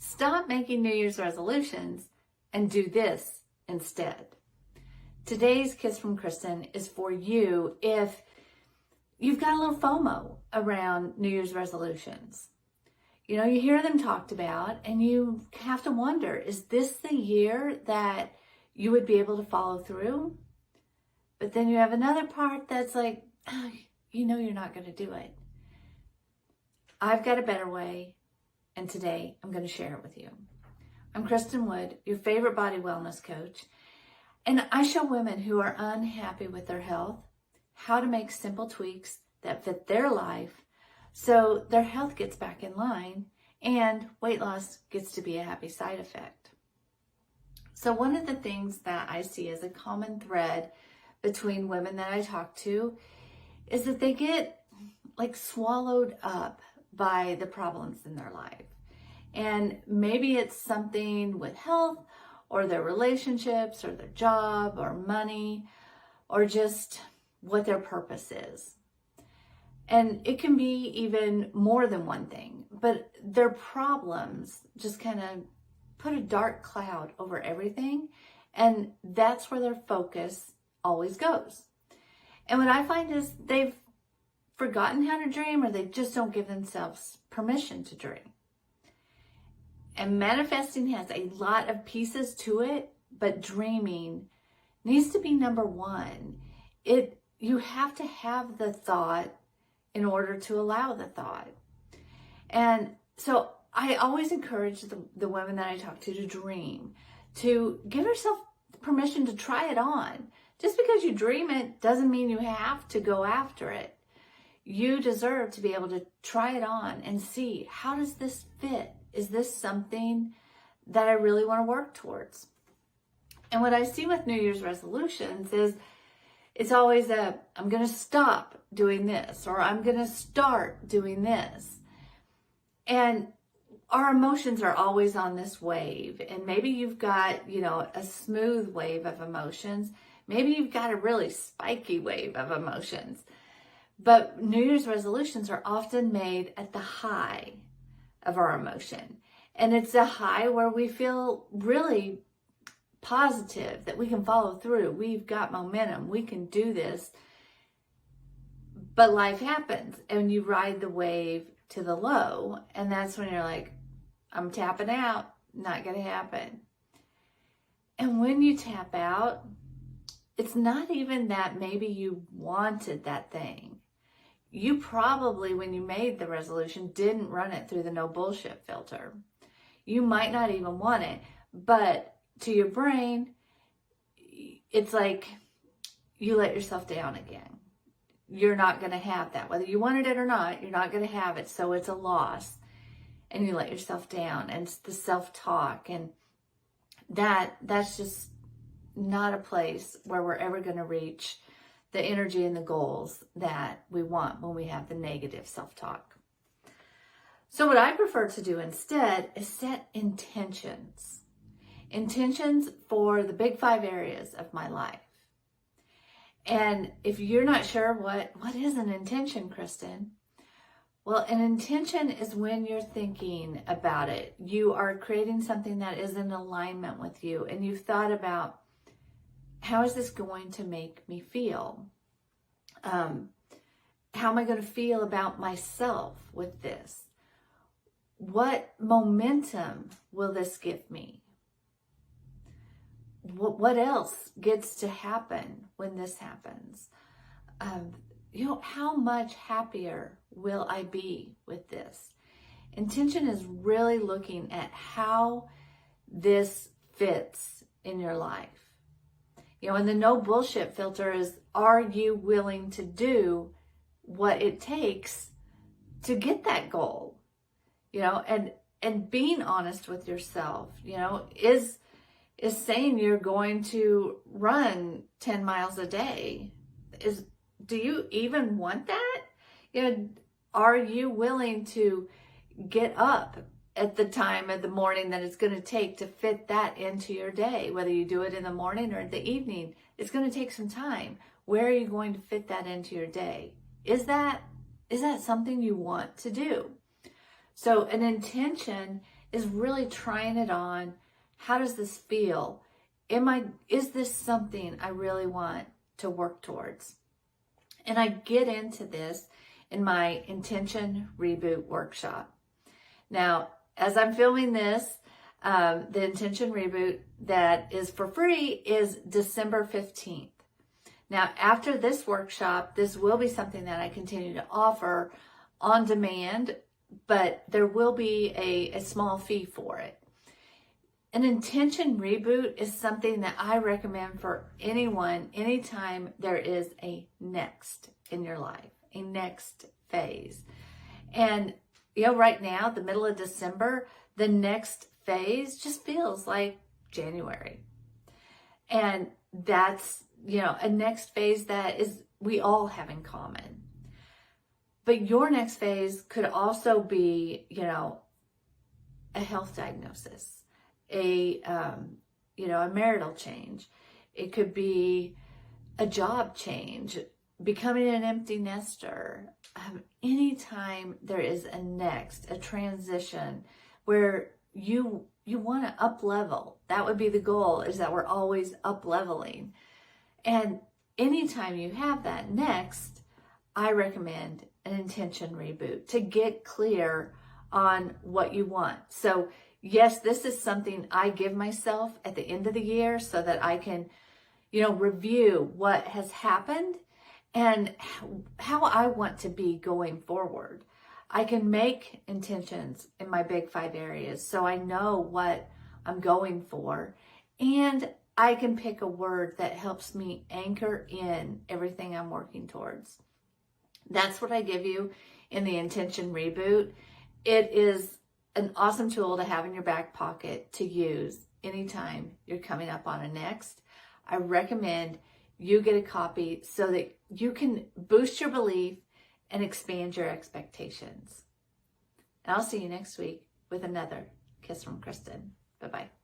Stop making New Year's resolutions and do this instead. Today's Kiss from Kristin is for you if you've got a little FOMO around New Year's resolutions. You know, you hear them talked about and you have to wonder, is this the year that you would be able to follow through? But then you have another part that's like, oh, you know you're not going to do it. I've got a better way, and today I'm going to share it with you. I'm Kristin Wood, your favorite body wellness coach, and I show women who are unhappy with their health how to make simple tweaks that fit their life so their health gets back in line and weight loss gets to be a happy side effect. So one of the things that I see as a common thread between women that I talk to is that they get like swallowed up by the problems in their life. And maybe it's something with health or their relationships or their job or money or just what their purpose is. And it can be even more than one thing, but their problems just kind of put a dark cloud over everything. And that's where their focus always goes. And what I find is they've forgotten how to dream, or they just don't give themselves permission to dream. And manifesting has a lot of pieces to it, but dreaming needs to be number one. You have to have the thought in order to allow the thought. And so I always encourage the women that I talk to dream, to give yourself permission to try it on. Just because you dream it doesn't mean you have to go after it. You deserve to be able to try it on and see, how does this fit? Is this something that I really want to work towards? And what I see with New Year's resolutions is it's always I'm going to stop doing this, or I'm going to start doing this. And our emotions are always on this wave. And maybe you've got, a smooth wave of emotions. Maybe you've got a really spiky wave of emotions. But New Year's resolutions are often made at the high of our emotion. And it's a high where we feel really positive that we can follow through. We've got momentum. We can do this. But life happens and you ride the wave to the low. And that's when you're like, I'm tapping out. Not going to happen. And when you tap out, it's not even that maybe you wanted that thing. You probably, when you made the resolution, didn't run it through the no bullshit filter. You might not even want it, but to your brain, it's like you let yourself down again. You're not going to have that. Whether you wanted it or not, you're not going to have it, so it's a loss. And you let yourself down, and it's the self-talk, and that's just not a place where we're ever going to reach the energy and the goals that we want when we have the negative self-talk. So what I prefer to do instead is set intentions. Intentions for the big 5 areas of my life. And if you're not sure what is an intention, Kristin? Well, an intention is when you're thinking about it. You are creating something that is in alignment with you, and you've thought about, how is this going to make me feel? How am I going to feel about myself with this? What momentum will this give me? What else gets to happen when this happens? How much happier will I be with this? Intention is really looking at how this fits in your life. And the no bullshit filter is, are you willing to do what it takes to get that goal? And being honest with yourself, is saying you're going to run 10 miles a day. Do you even want that? Are you willing to get up at the time of the morning that it's going to take to fit that into your day? Whether you do it in the morning or in the evening, it's going to take some time. Where are you going to fit that into your day? Is that something you want to do? So an intention is really trying it on. How does this feel? Is this something I really want to work towards? And I get into this in my Intention Reboot workshop. Now, as I'm filming this, the Intention Reboot that is for free is December 15th. Now, after this workshop, this will be something that I continue to offer on demand, but there will be a small fee for it. An Intention Reboot is something that I recommend for anyone, anytime there is a next in your life, a next phase. And, right now, the middle of December, the next phase just feels like January. And that's, a next phase that is we all have in common. But your next phase could also be, a health diagnosis, a marital change. It could be a job change, becoming an empty nester. Anytime there is a transition where you want to up level, that would be the goal, is that we're always up leveling. And anytime you have that next, I recommend an Intention Reboot to get clear on what you want. So yes, this is something I give myself at the end of the year so that I can, review what has happened and how I want to be going forward. I can make intentions in my big 5 areas so I know what I'm going for, and I can pick a word that helps me anchor in everything I'm working towards. That's what I give you in the Intention Reboot. It is an awesome tool to have in your back pocket to use anytime you're coming up on a next. I recommend you get a copy so that you can boost your belief and expand your expectations. And I'll see you next week with another Kiss from Kristin. Bye-bye.